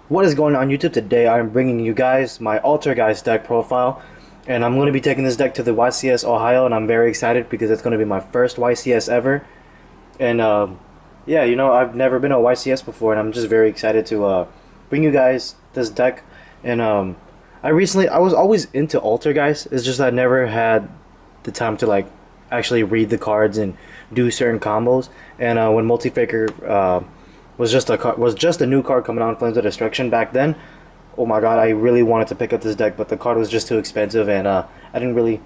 What is going on YouTube? Today I'm bringing you guys my Altergeist deck profile, and I'm going to be taking this deck to the YCS Ohio, and I'm very excited because it's going to be my first YCS ever. And yeah, I've never been to YCS before, and I'm just very excited to bring you guys this deck. And I was always into Altergeist. It's just I never had the time to like actually read the cards and do certain combos. And when Multi-Faker was just a new card coming out in Flames of Destruction back then. Oh my god, I really wanted to pick up this deck, but the card was just too expensive, and I couldn't really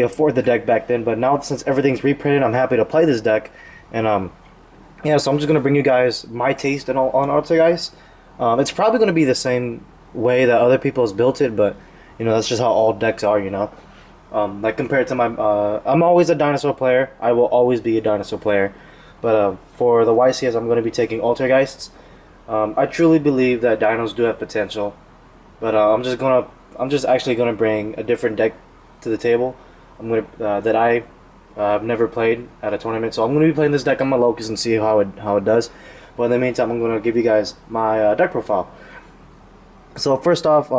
afford the deck back then. But now since everything's reprinted, I'm happy to play this deck, and yeah. So I'm just gonna bring you guys my taste on Altergeist. It's probably gonna be the same way that other people has built it, but that's just how all decks are. Like compared to my, I'm always a dinosaur player. I will always be a dinosaur player. But for the YCS, I'm going to be taking Altergeists. I truly believe that dinos do have potential, but I'm just actually gonna bring a different deck to the table. That I have never played at a tournament, so I'm gonna be playing this deck on my locus and see how it does. But in the meantime, I'm gonna give you guys my deck profile. So first off,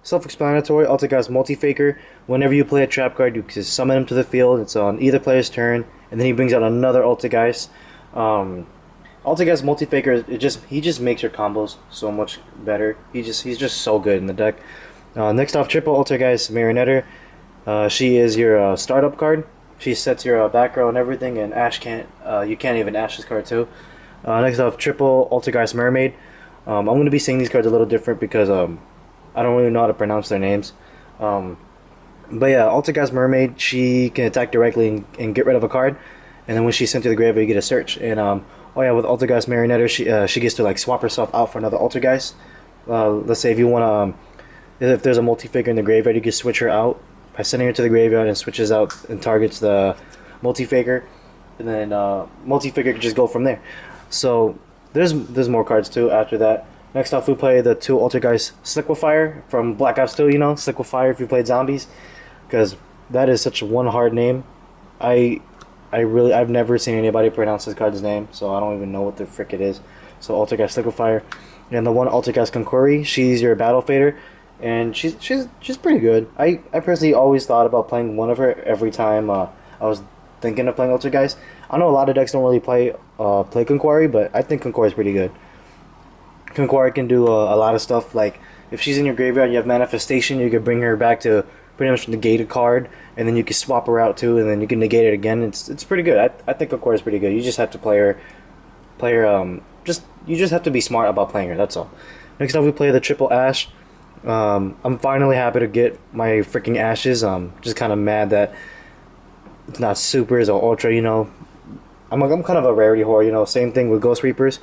self-explanatory. Altergeist Multi-Faker. Whenever you play a trap card, you can summon him to the field. It's on either player's turn, and then he brings out another Altergeist. Altergeist Multi-Faker, he just makes your combos so much better. He's just so good in the deck. Next off, triple Altergeist Marionetter. She is your startup card. She sets your back row and everything, and you can't even Ash this card too. Next off, triple Altergeist Mermaid. I'm going to be saying these cards a little different because I don't really know how to pronounce their names. But yeah, Altergeist Mermaid, she can attack directly and get rid of a card, and then when she's sent to the graveyard, you get a search. And oh yeah, with Altergeist Marionetter, she gets to like swap herself out for another Altergeist. Let's say if you want to, if there's a Multi-Faker in the graveyard, you can switch her out by sending her to the graveyard, and switches out and targets the Multi-Faker, and then Multi-Faker can just go from there. So there's more cards too after that. Next off, we play the two Altergeist Sliquifier from Black Ops 2, Sliquifier if you played zombies, because that is such one hard name. I've never seen anybody pronounce this card's name, so I don't even know what the frick it is. So Altergeist Sliquifier. And the one Altergeist Konkori, she's your Battle Fader, and she's pretty good. I personally always thought about playing one of her every time I was thinking of playing Altergeist. I know a lot of decks don't really play Konkori, but I think Konkori is pretty good. Konkori can do a lot of stuff. Like if she's in your graveyard, you have Manifestation, you can bring her back to pretty much negate a card, and then you can swap her out too, and then you can negate it again. It's pretty good. I think Konkori is pretty good. You just have to you just have to be smart about playing her. That's all. Next up, we play the triple Ash. I'm finally happy to get my freaking Ashes. Just kind of mad that it's not supers or ultra. I'm kind of a rarity whore. Same thing with Ghost Reapers.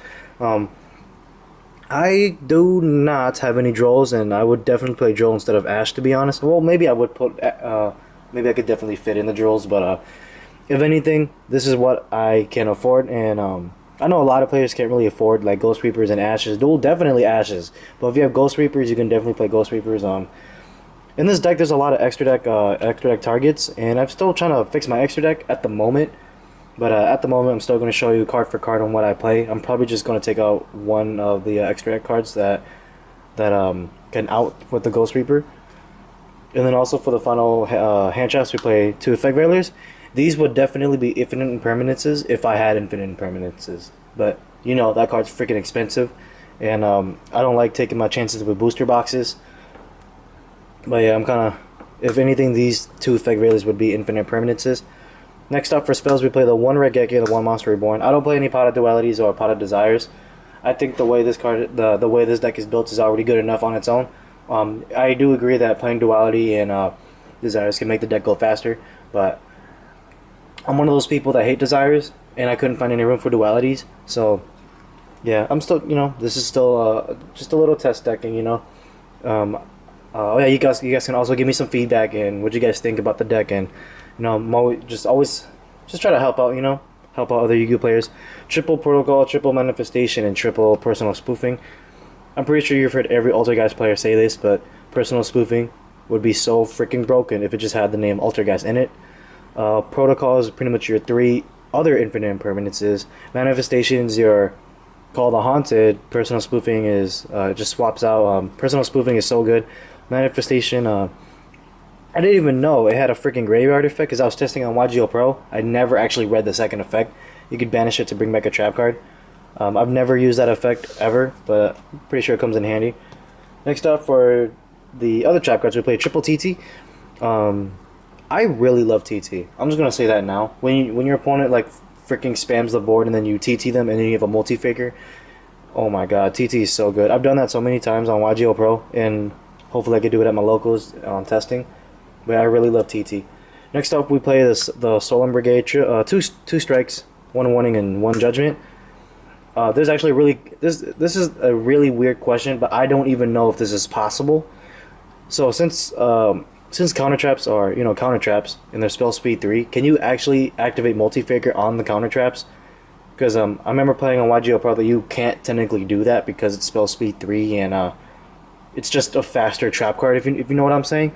I do not have any Drolls, and I would definitely play Droll instead of Ash, to be honest. Well, maybe I would maybe I could definitely fit in the Drolls, but if anything, this is what I can afford, and I know a lot of players can't really afford like Ghost Reapers and Ashes. Dual definitely Ashes, but if you have Ghost Reapers, you can definitely play Ghost Reapers. In this deck, there's a lot of extra deck targets, and I'm still trying to fix my extra deck at the moment. But at the moment, I'm still going to show you card for card on what I play. I'm probably just going to take out one of the extra deck cards that can out with the Ghost Reaper. And then also for the final hand traps, we play two Effect Veilers. These would definitely be infinite impermanences if I had infinite impermanences. But that card's freaking expensive, and I don't like taking my chances with booster boxes. But yeah, I'm kind of, if anything, these two Effect Veilers would be infinite impermanences. Next up for spells, we play the one Red Geki and the one Monster Reborn. I don't play any Pot of Dualities or Pot of Desires. I think the way this deck is built is already good enough on its own. I do agree that playing Duality and Desires can make the deck go faster, but I'm one of those people that hate Desires, and I couldn't find any room for Dualities. So yeah, I'm still, this is still just a little test decking, oh yeah, you guys can also give me some feedback and what you guys think about the deck, and I'm always try to help out, help out other Yu-Gi-Oh players. Triple Protocol, triple Manifestation, and triple Personal Spoofing. I'm pretty sure you've heard every Altergeist player say this, but Personal Spoofing would be so freaking broken if it just had the name Altergeist in it. Protocol is pretty much your three other infinite impermanences. Manifestations, your called the Haunted. Personal spoofing is just swaps out. Personal spoofing is so good. Manifestation. I didn't even know it had a freaking graveyard effect because I was testing on Yugioh Pro. I never actually read the second effect. You could banish it to bring back a trap card. I've never used that effect ever, but I'm pretty sure it comes in handy. Next up, for the other trap cards, we play Triple TT. I really love TT. I'm just gonna say that now. When your opponent like freaking spams the board and then you TT them and then you have a multi-faker, oh my god, TT is so good. I've done that so many times on Yugioh Pro, and hopefully I could do it at my locals on testing. But I really love TT. Next up, we play the Solemn Brigade. Two strikes, one warning, and one judgment. There's actually this is a really weird question, but I don't even know if this is possible. So since counter traps are counter traps and they're spell speed 3, can you actually activate multi-faker on the counter traps? Because I remember playing on Yugioh Pro that you can't technically do that because it's spell speed 3 and it's just a faster trap card if you know what I'm saying.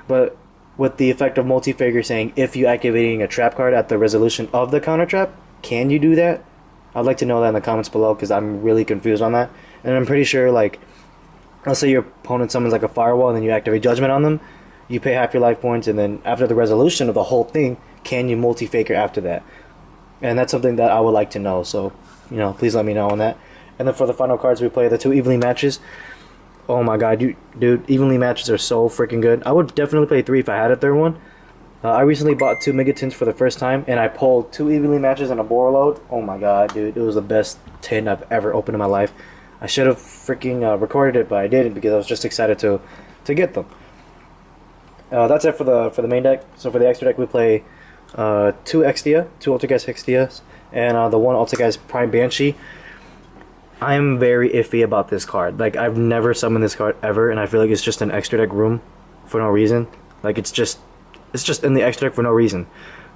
But with the effect of multi-faker saying if you activating a trap card at the resolution of the counter trap, can you do that? I'd like to know that in the comments below because I'm really confused on that. And I'm pretty sure, like, let's say your opponent summons like a firewall and then you activate judgment on them, you pay half your life points, and then after the resolution of the whole thing, can you multi-faker after that? And that's something that I would like to know, so please let me know on that. And then for the final cards, we play the 2 evenly matches. Oh my god, dude, evenly matches are so freaking good. I would definitely play 3 if I had a third one. I recently bought 2 Megatins for the first time, and I pulled 2 evenly matches and a Boro load. Oh my god, dude, it was the best tin I've ever opened in my life. I should have freaking recorded it, but I didn't because I was just excited to get them. That's it for the main deck. So for the extra deck, we play 2 Extia, 2 Altergeist Hextias, and the 1 Altergeist Prime Banshee. I am very iffy about this card. Like, I've never summoned this card ever, and I feel like it's just an extra deck room for no reason. Like, it's just in the extra deck for no reason.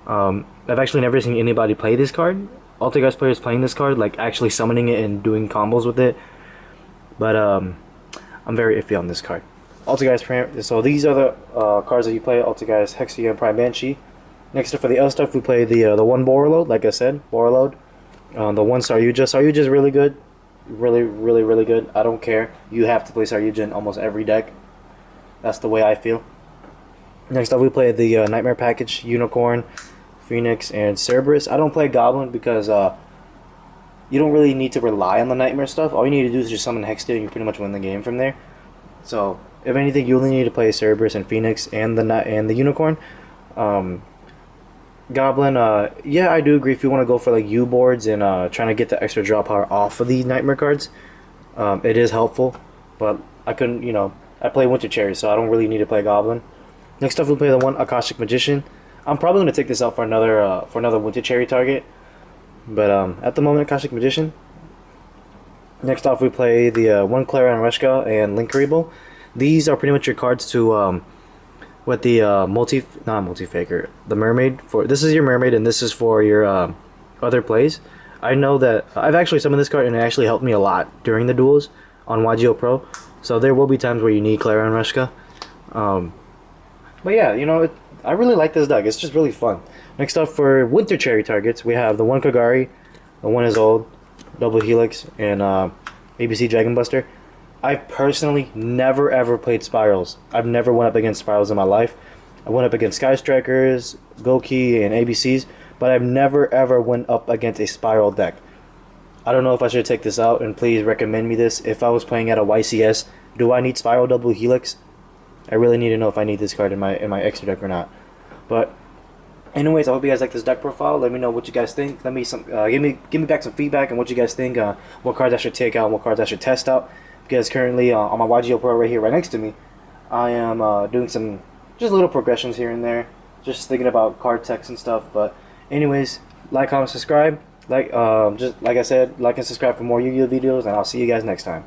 I've actually never seen anybody play this card. Altergeist players playing this card, like actually summoning it and doing combos with it. But I'm very iffy on this card. Altergeist Prime. So these are the cards that you play: Altergeist, Hexia, and Prime Banshee. Next up for the other stuff, we play the 1 Boro load. Like I said, Boro load. The 1 Saryuja. Saryuja is really good. Really good. I don't care. You have to play Saryuja in almost every deck. That's the way I feel. Next up, we play the Nightmare Package, Unicorn, Phoenix, and Cerberus. I don't play Goblin because you don't really need to rely on the Nightmare stuff. All you need to do is just summon Hextia and you pretty much win the game from there. So, if anything, you only need to play Cerberus and Phoenix and the Unicorn. Goblin, yeah, I do agree. If you want to go for like U boards and trying to get the extra draw power off of the Nightmare cards, it is helpful. But I couldn't, I play Winter Cherry, so I don't really need to play Goblin. Next up, we'll play the 1 Akashic Magician. I'm probably going to take this out for another Winter Cherry target. But at the moment, Akashic Magician. Next off, we play the 1 Clara and Reshka and Link Karibo. These are pretty much your cards to with the multi-faker, the mermaid. This is your mermaid and this is for your other plays. I know that I've actually summoned this card and it actually helped me a lot during the duels on Yugioh Pro. So there will be times where you need Clara and Reshka. But yeah, I really like this deck. It's just really fun. Next up for Winter Cherry targets, we have the 1 Kagari, the 1 Isolde, Double Helix, and ABC Dragon Buster. I've personally never ever played Spirals. I've never went up against Spirals in my life. I went up against Sky Strikers, Goki, and ABCs, but I've never ever went up against a Spiral deck. I don't know if I should take this out, and please recommend me this. If I was playing at a YCS, do I need Spiral Double Helix? I really need to know if I need this card in my extra deck or not. But anyways, I hope you guys like this deck profile. Let me know what you guys think. Let me give me back some feedback on what you guys think. What cards I should take out, and what cards I should test out. Because currently on my Yugioh Pro right here, right next to me, I am doing some just little progressions here and there, just thinking about card text and stuff. But anyways, like, comment, subscribe. Just like I said, like and subscribe for more Yu-Gi-Oh videos, and I'll see you guys next time.